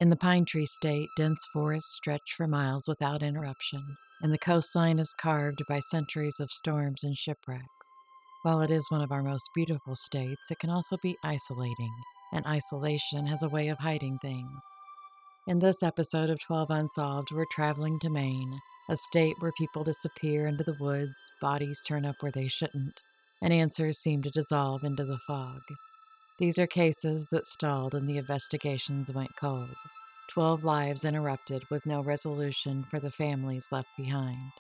In the Pine Tree State, dense forests stretch for miles without interruption, and the coastline is carved by centuries of storms and shipwrecks. While it is one of our most beautiful states, it can also be isolating, and isolation has a way of hiding things. In this episode of 12 Unsolved, we're traveling to Maine, a state where people disappear into the woods, bodies turn up where they shouldn't, and answers seem to dissolve into the fog. These are cases that stalled and the investigations went cold. 12 lives interrupted with no resolution for the families left behind.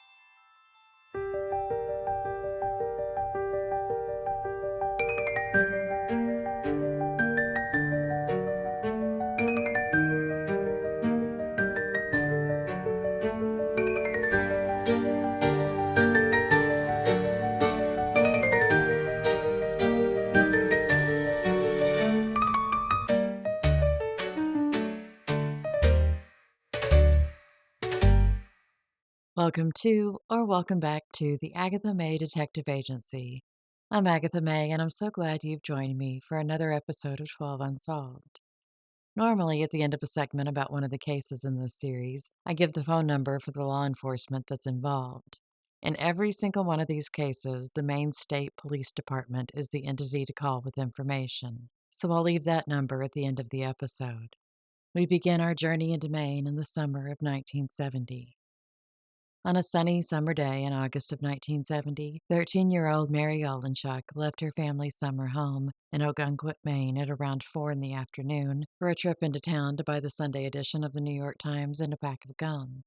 Welcome back to the Agatha May Detective Agency. I'm Agatha May, and I'm so glad you've joined me for another episode of 12 Unsolved. Normally, at the end of a segment about one of the cases in this series, I give the phone number for the law enforcement that's involved. In every single one of these cases, the Maine State Police Department is the entity to call with information, so I'll leave that number at the end of the episode. We begin our journey into Maine in the summer of 1970. On a sunny summer day in August of 1970, 13-year-old Mary Oldenchuk left her family's summer home in Ogunquit, Maine at around 4 in the afternoon for a trip into town to buy the Sunday edition of the New York Times and a pack of gum.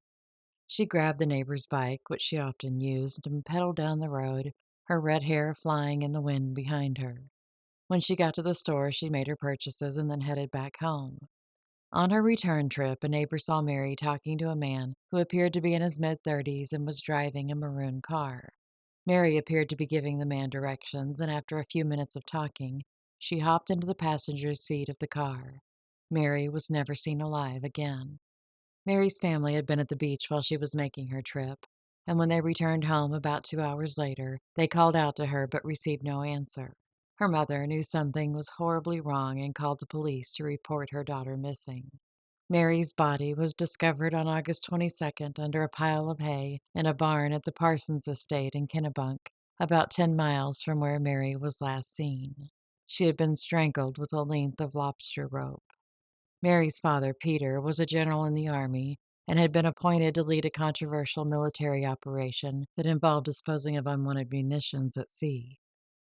She grabbed a neighbor's bike, which she often used, and pedaled down the road, her red hair flying in the wind behind her. When she got to the store, she made her purchases and then headed back home. On her return trip, a neighbor saw Mary talking to a man who appeared to be in his mid-30s and was driving a maroon car. Mary appeared to be giving the man directions, and after a few minutes of talking, she hopped into the passenger's seat of the car. Mary was never seen alive again. Mary's family had been at the beach while she was making her trip, and when they returned home about 2 hours later, they called out to her but received no answer. Her mother knew something was horribly wrong and called the police to report her daughter missing. Mary's body was discovered on August 22nd under a pile of hay in a barn at the Parsons estate in Kennebunk, about 10 miles from where Mary was last seen. She had been strangled with a length of lobster rope. Mary's father, Peter, was a general in the Army and had been appointed to lead a controversial military operation that involved disposing of unwanted munitions at sea.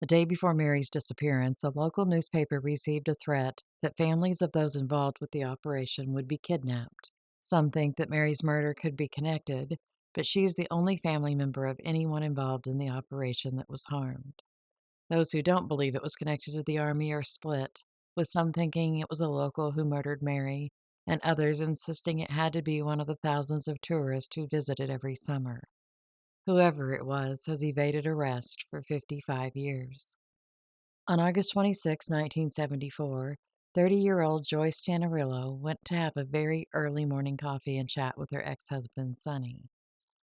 The day before Mary's disappearance, a local newspaper received a threat that families of those involved with the operation would be kidnapped. Some think that Mary's murder could be connected, but she's the only family member of anyone involved in the operation that was harmed. Those who don't believe it was connected to the Army are split, with some thinking it was a local who murdered Mary, and others insisting it had to be one of the thousands of tourists who visited every summer. Whoever it was has evaded arrest for 55 years. On August 26, 1974, 30-year-old Joyce Tannerillo went to have a very early morning coffee and chat with her ex-husband, Sonny.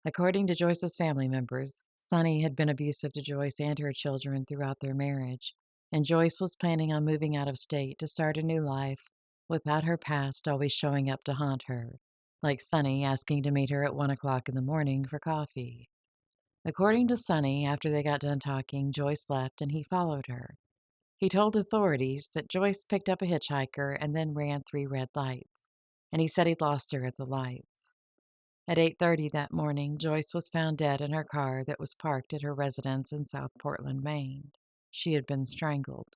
According to Joyce's family members, Sonny had been abusive to Joyce and her children throughout their marriage, and Joyce was planning on moving out of state to start a new life without her past always showing up to haunt her, like Sonny asking to meet her at 1 o'clock in the morning for coffee. According to Sonny, after they got done talking, Joyce left and he followed her. He told authorities that Joyce picked up a hitchhiker and then ran 3 red lights, and he said he'd lost her at the lights. At 8:30 that morning, Joyce was found dead in her car that was parked at her residence in South Portland, Maine. She had been strangled.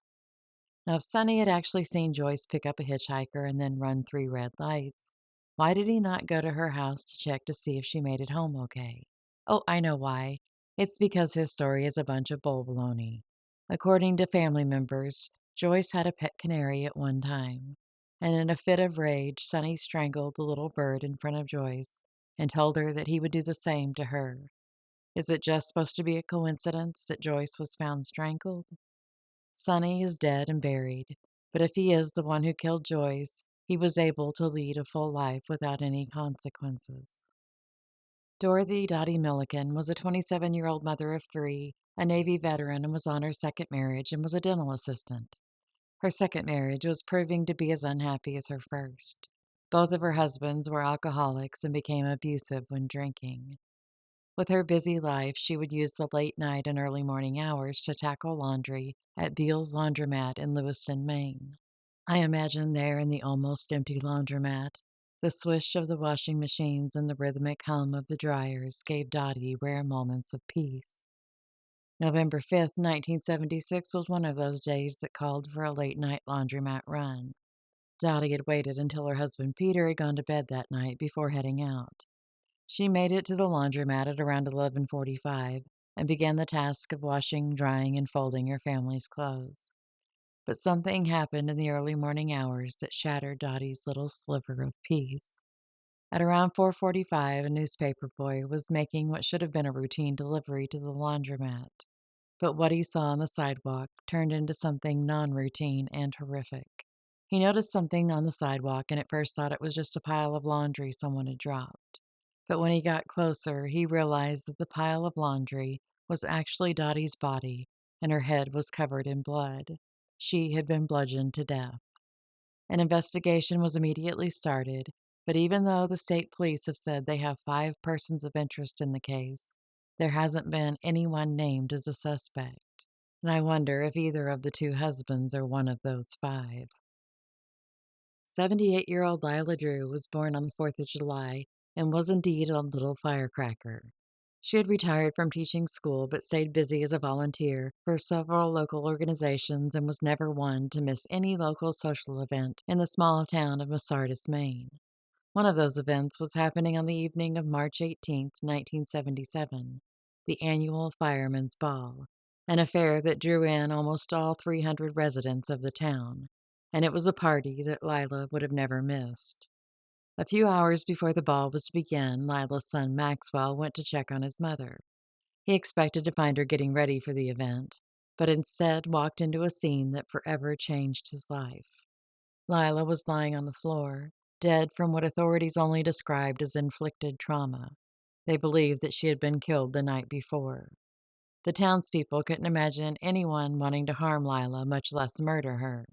Now, if Sonny had actually seen Joyce pick up a hitchhiker and then run 3 red lights, why did he not go to her house to check to see if she made it home okay? Oh, I know why. It's because his story is a bunch of bull baloney. According to family members, Joyce had a pet canary at one time, and in a fit of rage, Sonny strangled the little bird in front of Joyce and told her that he would do the same to her. Is it just supposed to be a coincidence that Joyce was found strangled? Sonny is dead and buried, but if he is the one who killed Joyce, he was able to lead a full life without any consequences. Dorothy Dottie Milliken was a 27-year-old mother of 3, a Navy veteran, and was on her second marriage and was a dental assistant. Her second marriage was proving to be as unhappy as her first. Both of her husbands were alcoholics and became abusive when drinking. With her busy life, she would use the late night and early morning hours to tackle laundry at Beal's Laundromat in Lewiston, Maine. I imagine there in the almost empty laundromat, the swish of the washing machines and the rhythmic hum of the dryers gave Dottie rare moments of peace. November 5th, 1976 was one of those days that called for a late-night laundromat run. Dottie had waited until her husband Peter had gone to bed that night before heading out. She made it to the laundromat at around 11:45 and began the task of washing, drying, and folding her family's clothes. But something happened in the early morning hours that shattered Dottie's little sliver of peace. At around 4:45, a newspaper boy was making what should have been a routine delivery to the laundromat. But what he saw on the sidewalk turned into something non-routine and horrific. He noticed something on the sidewalk and at first thought it was just a pile of laundry someone had dropped. But when he got closer, he realized that the pile of laundry was actually Dottie's body, and her head was covered in blood. She had been bludgeoned to death. An investigation was immediately started, but even though the state police have said they have 5 persons of interest in the case, there hasn't been anyone named as a suspect. And I wonder if either of the 2 husbands are one of those 5. 78-year-old Lila Drew was born on the 4th of July and was indeed a little firecracker. She had retired from teaching school but stayed busy as a volunteer for several local organizations and was never one to miss any local social event in the small town of Sardis, Maine. One of those events was happening on the evening of March 18th, 1977, the annual Firemen's Ball, an affair that drew in almost all 300 residents of the town, and it was a party that Lila would have never missed. A few hours before the ball was to begin, Lila's son Maxwell went to check on his mother. He expected to find her getting ready for the event, but instead walked into a scene that forever changed his life. Lila was lying on the floor, dead from what authorities only described as inflicted trauma. They believed that she had been killed the night before. The townspeople couldn't imagine anyone wanting to harm Lila, much less murder her.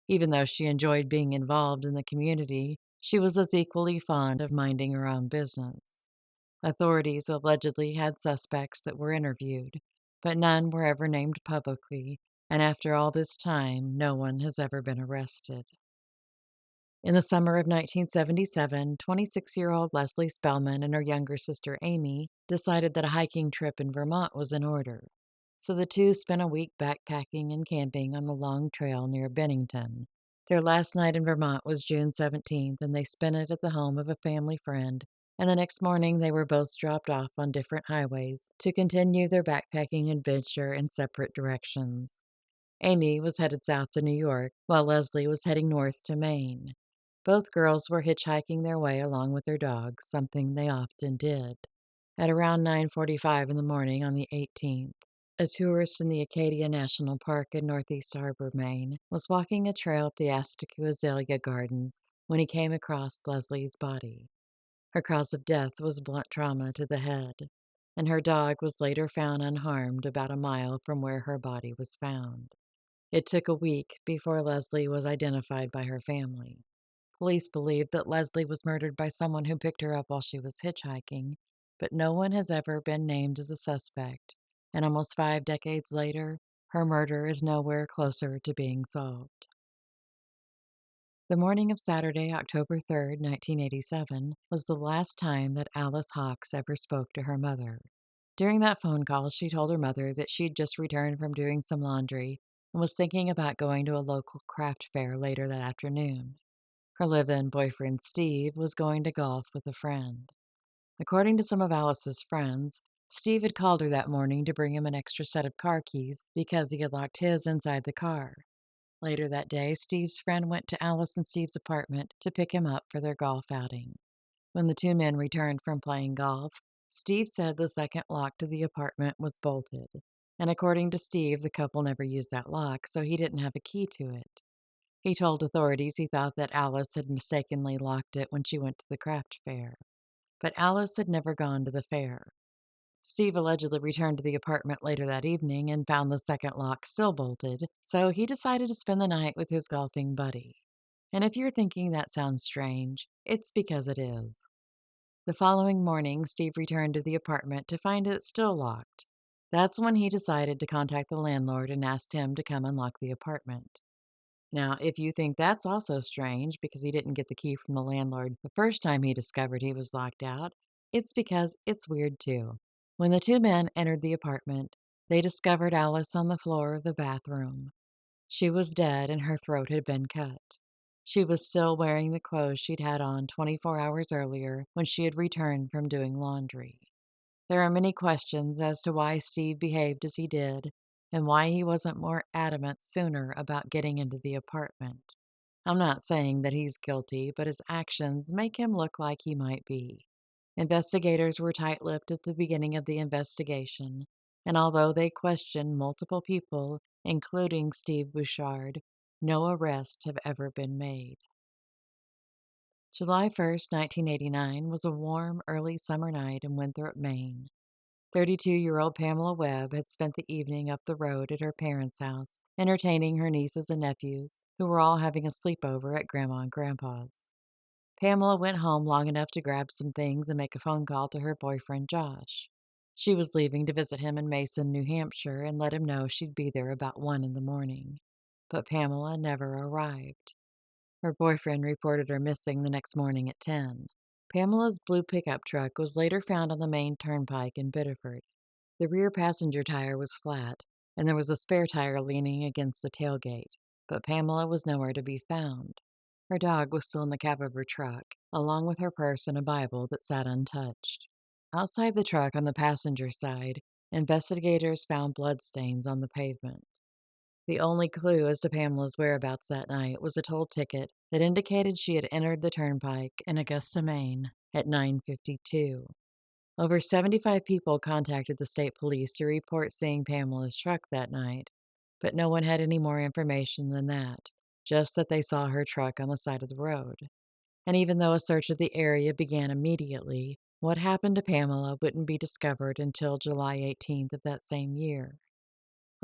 Even though she enjoyed being involved in the community, she was as equally fond of minding her own business. Authorities allegedly had suspects that were interviewed, but none were ever named publicly, and after all this time, no one has ever been arrested. In the summer of 1977, 26-year-old Leslie Spellman and her younger sister Amy decided that a hiking trip in Vermont was in order. So the two spent a week backpacking and camping on the long trail near Bennington. Their last night in Vermont was June 17th, and they spent it at the home of a family friend, and the next morning they were both dropped off on different highways to continue their backpacking adventure in separate directions. Amy was headed south to New York, while Leslie was heading north to Maine. Both girls were hitchhiking their way along with their dogs, something they often did. At around 9:45 in the morning on the 18th, a tourist in the Acadia National Park in Northeast Harbor, Maine, was walking a trail at the Asticue Azalea Gardens when he came across Leslie's body. Her cause of death was blunt trauma to the head, and her dog was later found unharmed about a mile from where her body was found. It took a week before Leslie was identified by her family. Police believe that Leslie was murdered by someone who picked her up while she was hitchhiking, but no one has ever been named as a suspect, and almost 5 decades later, her murder is nowhere closer to being solved. The morning of Saturday, October 3rd, 1987, was the last time that Alice Hawks ever spoke to her mother. During that phone call, she told her mother that she'd just returned from doing some laundry and was thinking about going to a local craft fair later that afternoon. Her live-in boyfriend, Steve, was going to golf with a friend. According to some of Alice's friends, Steve had called her that morning to bring him an extra set of car keys because he had locked his inside the car. Later that day, Steve's friend went to Alice and Steve's apartment to pick him up for their golf outing. When the 2 men returned from playing golf, Steve said the second lock to the apartment was bolted. And according to Steve, the couple never used that lock, so he didn't have a key to it. He told authorities he thought that Alice had mistakenly locked it when she went to the craft fair. But Alice had never gone to the fair. Steve allegedly returned to the apartment later that evening and found the second lock still bolted, so he decided to spend the night with his golfing buddy. And if you're thinking that sounds strange, it's because it is. The following morning, Steve returned to the apartment to find it still locked. That's when he decided to contact the landlord and asked him to come unlock the apartment. Now, if you think that's also strange because he didn't get the key from the landlord the first time he discovered he was locked out, it's because it's weird too. When the two men entered the apartment, they discovered Alice on the floor of the bathroom. She was dead and her throat had been cut. She was still wearing the clothes she'd had on 24 hours earlier when she had returned from doing laundry. There are many questions as to why Steve behaved as he did and why he wasn't more adamant sooner about getting into the apartment. I'm not saying that he's guilty, but his actions make him look like he might be. Investigators were tight-lipped at the beginning of the investigation, and although they questioned multiple people, including Steve Bouchard, no arrests have ever been made. July 1st, 1989 was a warm, early summer night in Winthrop, Maine. 32-year-old Pamela Webb had spent the evening up the road at her parents' house, entertaining her nieces and nephews, who were all having a sleepover at Grandma and Grandpa's. Pamela went home long enough to grab some things and make a phone call to her boyfriend, Josh. She was leaving to visit him in Mason, New Hampshire, and let him know she'd be there about 1 in the morning. But Pamela never arrived. Her boyfriend reported her missing the next morning at 10. Pamela's blue pickup truck was later found on the Maine Turnpike in Biddeford. The rear passenger tire was flat, and there was a spare tire leaning against the tailgate, but Pamela was nowhere to be found. Her dog was still in the cab of her truck, along with her purse and a Bible that sat untouched. Outside the truck on the passenger side, investigators found bloodstains on the pavement. The only clue as to Pamela's whereabouts that night was a toll ticket that indicated she had entered the turnpike in Augusta, Maine at 9:52. Over 75 people contacted the state police to report seeing Pamela's truck that night, but no one had any more information than that, just that they saw her truck on the side of the road. And even though a search of the area began immediately, what happened to Pamela wouldn't be discovered until July 18th of that same year.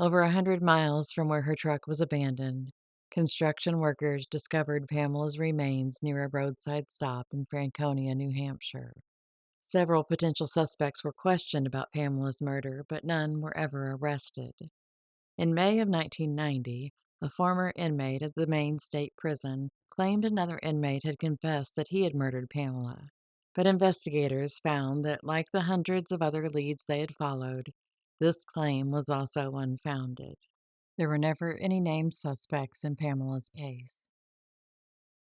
Over 100 miles from where her truck was abandoned, construction workers discovered Pamela's remains near a roadside stop in Franconia, New Hampshire. Several potential suspects were questioned about Pamela's murder, but none were ever arrested. In May of 1990, a former inmate at the Maine State Prison claimed another inmate had confessed that he had murdered Pamela. But investigators found that, like the hundreds of other leads they had followed, this claim was also unfounded. There were never any named suspects in Pamela's case.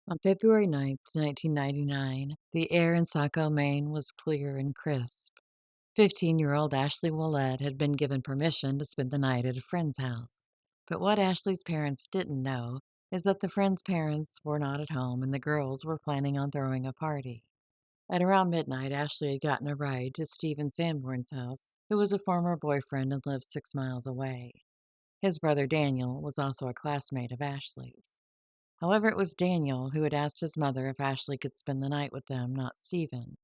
On February 9th, 1999, the air in Saco, Maine was clear and crisp. 15-year-old Ashley Willett had been given permission to spend the night at a friend's house. But what Ashley's parents didn't know is that the friend's parents were not at home and the girls were planning on throwing a party. At around midnight, Ashley had gotten a ride to Stephen Sanborn's house, who was a former boyfriend and lived 6 miles away. His brother Daniel was also a classmate of Ashley's. However, it was Daniel who had asked his mother if Ashley could spend the night with them, not Stephen.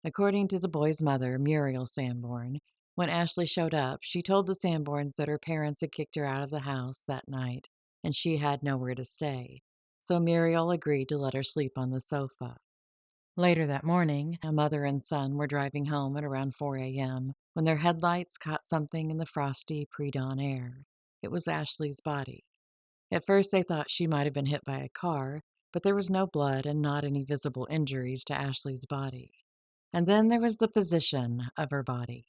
According to the boy's mother, Muriel Sanborn, when Ashley showed up, she told the Sanborns that her parents had kicked her out of the house that night and she had nowhere to stay. So Muriel agreed to let her sleep on the sofa. Later that morning, a mother and son were driving home at around 4 a.m. when their headlights caught something in the frosty pre-dawn air. It was Ashley's body. At first, they thought she might have been hit by a car, but there was no blood and not any visible injuries to Ashley's body. And then there was the position of her body.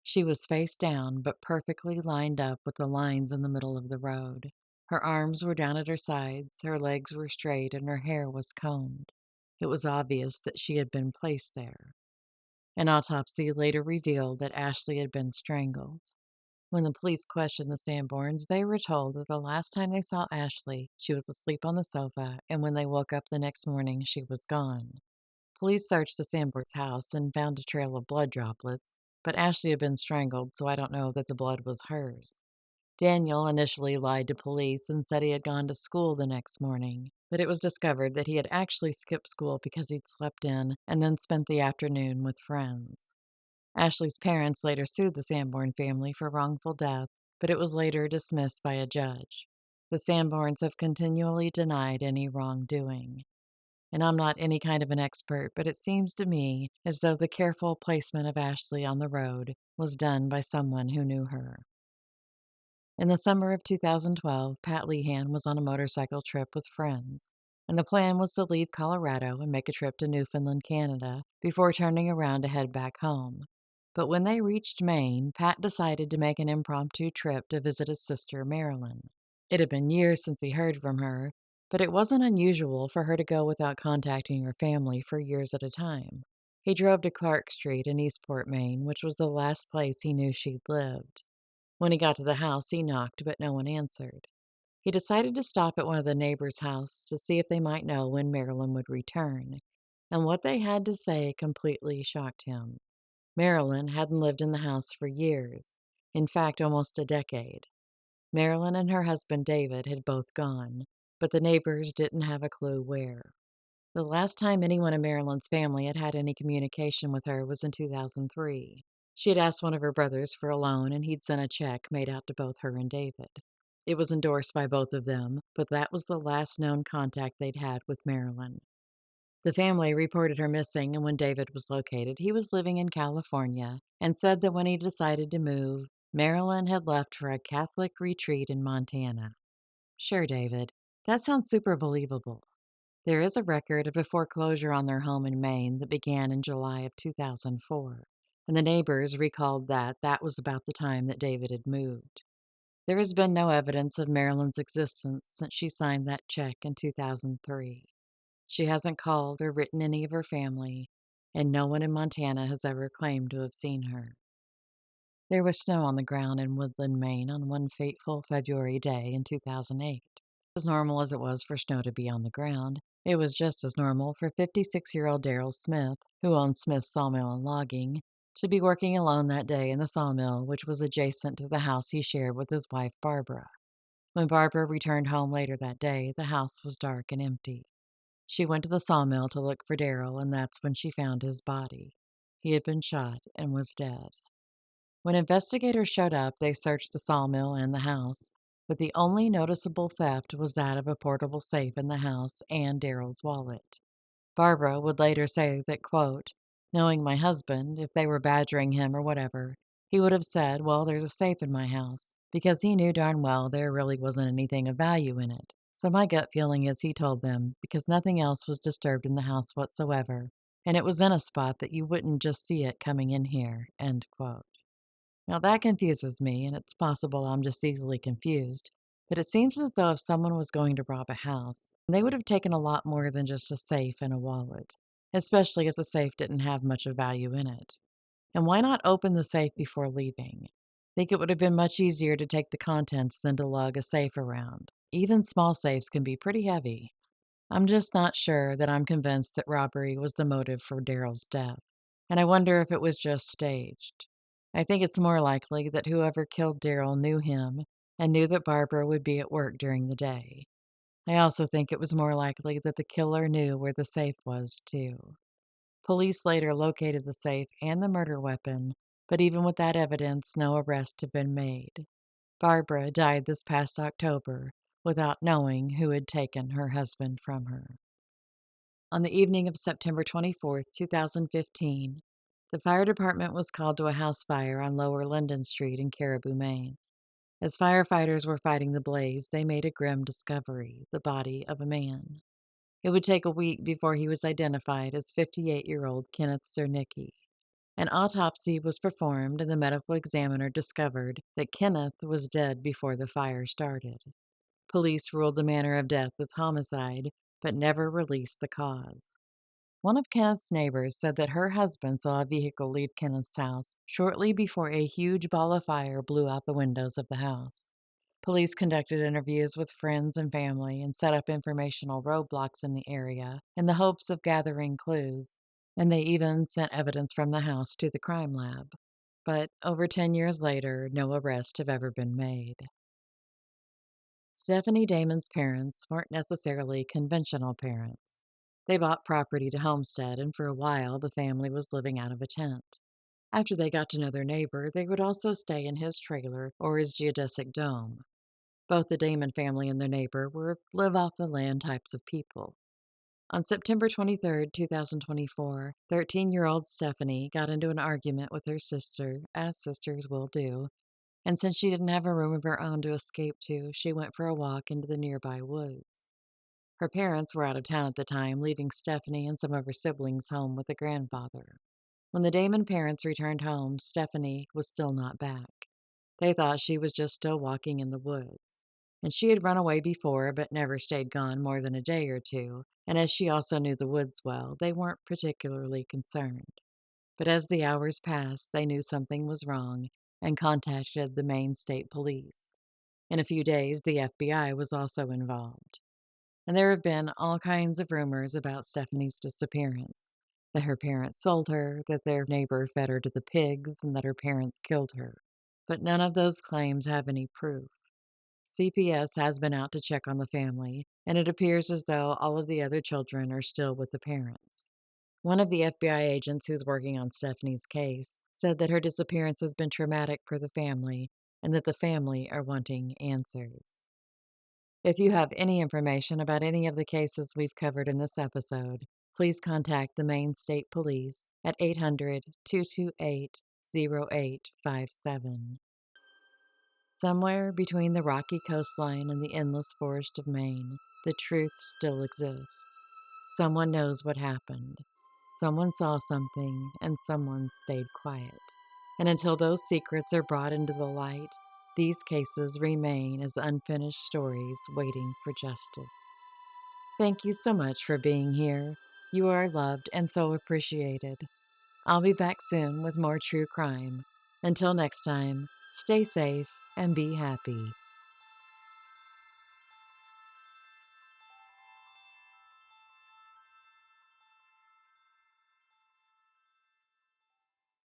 She was face down, but perfectly lined up with the lines in the middle of the road. Her arms were down at her sides, her legs were straight, and her hair was combed. It was obvious that she had been placed there. An autopsy later revealed that Ashley had been strangled. When the police questioned the Sanborns, they were told that the last time they saw Ashley, she was asleep on the sofa, and when they woke up the next morning, she was gone. Police searched the Sanborns' house and found a trail of blood droplets, but Ashley had been strangled, so I don't know that the blood was hers. Daniel initially lied to police and said he had gone to school the next morning, but it was discovered that he had actually skipped school because he'd slept in and then spent the afternoon with friends. Ashley's parents later sued the Sanborn family for wrongful death, but it was later dismissed by a judge. The Sanborns have continually denied any wrongdoing. And I'm not any kind of an expert, but it seems to me as though the careful placement of Ashley on the road was done by someone who knew her. In the summer of 2012, Pat Lehan was on a motorcycle trip with friends, and the plan was to leave Colorado and make a trip to Newfoundland, Canada, before turning around to head back home. But when they reached Maine, Pat decided to make an impromptu trip to visit his sister, Marilyn. It had been years since he heard from her, but it wasn't unusual for her to go without contacting her family for years at a time. He drove to Clark Street in Eastport, Maine, which was the last place he knew she'd lived. When he got to the house, he knocked, but no one answered. He decided to stop at one of the neighbors' houses to see if they might know when Marilyn would return, and what they had to say completely shocked him. Marilyn hadn't lived in the house for years, in fact, almost a decade. Marilyn and her husband David had both gone, but the neighbors didn't have a clue where. The last time anyone in Marilyn's family had had any communication with her was in 2003. She had asked one of her brothers for a loan, and he'd sent a check made out to both her and David. It was endorsed by both of them, but that was the last known contact they'd had with Marilyn. The family reported her missing, and when David was located, he was living in California and said that when he decided to move, Marilyn had left for a Catholic retreat in Montana. Sure, David, that sounds super believable. There is a record of a foreclosure on their home in Maine that began in July of 2004, and the neighbors recalled that that was about the time that David had moved. There has been no evidence of Marilyn's existence since she signed that check in 2003. She hasn't called or written any of her family, and no one in Montana has ever claimed to have seen her. There was snow on the ground in Woodland, Maine on one fateful February day in 2008. As normal as it was for snow to be on the ground, it was just as normal for 56-year-old Daryl Smith, who owned Smith's Sawmill and Logging, to be working alone that day in the sawmill, which was adjacent to the house he shared with his wife Barbara. When Barbara returned home later that day, the house was dark and empty. She went to the sawmill to look for Daryl, and that's when she found his body. He had been shot and was dead. When investigators showed up, they searched the sawmill and the house, but the only noticeable theft was that of a portable safe in the house and Daryl's wallet. Barbara would later say that, quote, knowing my husband, if they were badgering him or whatever, he would have said, well, there's a safe in my house, because he knew darn well there really wasn't anything of value in it. So my gut feeling is he told them, because nothing else was disturbed in the house whatsoever, and it was in a spot that you wouldn't just see it coming in here, end quote. Now that confuses me, and it's possible I'm just easily confused, but it seems as though if someone was going to rob a house, they would have taken a lot more than just a safe and a wallet, especially if the safe didn't have much of value in it. And why not open the safe before leaving? Think it would have been much easier to take the contents than to lug a safe around. Even small safes can be pretty heavy. I'm just not sure that I'm convinced that robbery was the motive for Daryl's death, and I wonder if it was just staged. I think it's more likely that whoever killed Daryl knew him and knew that Barbara would be at work during the day. I also think it was more likely that the killer knew where the safe was, too. Police later located the safe and the murder weapon, but even with that evidence, no arrest had been made. Barbara died this past October without knowing who had taken her husband from her. On the evening of September 24th, 2015, the fire department was called to a house fire on Lower Linden Street in Caribou, Maine. As firefighters were fighting the blaze, they made a grim discovery: the body of a man. It would take a week before he was identified as 58-year-old Kenneth Zernicki. An autopsy was performed, and the medical examiner discovered that Kenneth was dead before the fire started. Police ruled the manner of death as homicide, but never released the cause. One of Kenneth's neighbors said that her husband saw a vehicle leave Kenneth's house shortly before a huge ball of fire blew out the windows of the house. Police conducted interviews with friends and family and set up informational roadblocks in the area in the hopes of gathering clues, and they even sent evidence from the house to the crime lab. But over 10 years later, no arrests have ever been made. Stephanie Damon's parents weren't necessarily conventional parents. They bought property to homestead, and for a while the family was living out of a tent. After they got to know their neighbor, they would also stay in his trailer or his geodesic dome. Both the Damon family and their neighbor were live-off-the-land types of people. On September 23rd, 2024, 13-year-old Stephanie got into an argument with her sister, as sisters will do, and since she didn't have a room of her own to escape to, she went for a walk into the nearby woods. Her parents were out of town at the time, leaving Stephanie and some of her siblings home with a grandfather. When the Damon parents returned home, Stephanie was still not back. They thought she was just still walking in the woods. And she had run away before, but never stayed gone more than a day or two, and as she also knew the woods well, they weren't particularly concerned. But as the hours passed, they knew something was wrong and contacted the Maine State Police. In a few days, the FBI was also involved. And there have been all kinds of rumors about Stephanie's disappearance, that her parents sold her, that their neighbor fed her to the pigs, and that her parents killed her. But none of those claims have any proof. CPS has been out to check on the family, and it appears as though all of the other children are still with the parents. One of the FBI agents who's working on Stephanie's case said that her disappearance has been traumatic for the family and that the family are wanting answers. If you have any information about any of the cases we've covered in this episode, please contact the Maine State Police at 800-228-0857. Somewhere between the rocky coastline and the endless forest of Maine, the truth still exists. Someone knows what happened. Someone saw something, and someone stayed quiet. And until those secrets are brought into the light, these cases remain as unfinished stories waiting for justice. Thank you so much for being here. You are loved and so appreciated. I'll be back soon with more true crime. Until next time, stay safe and be happy.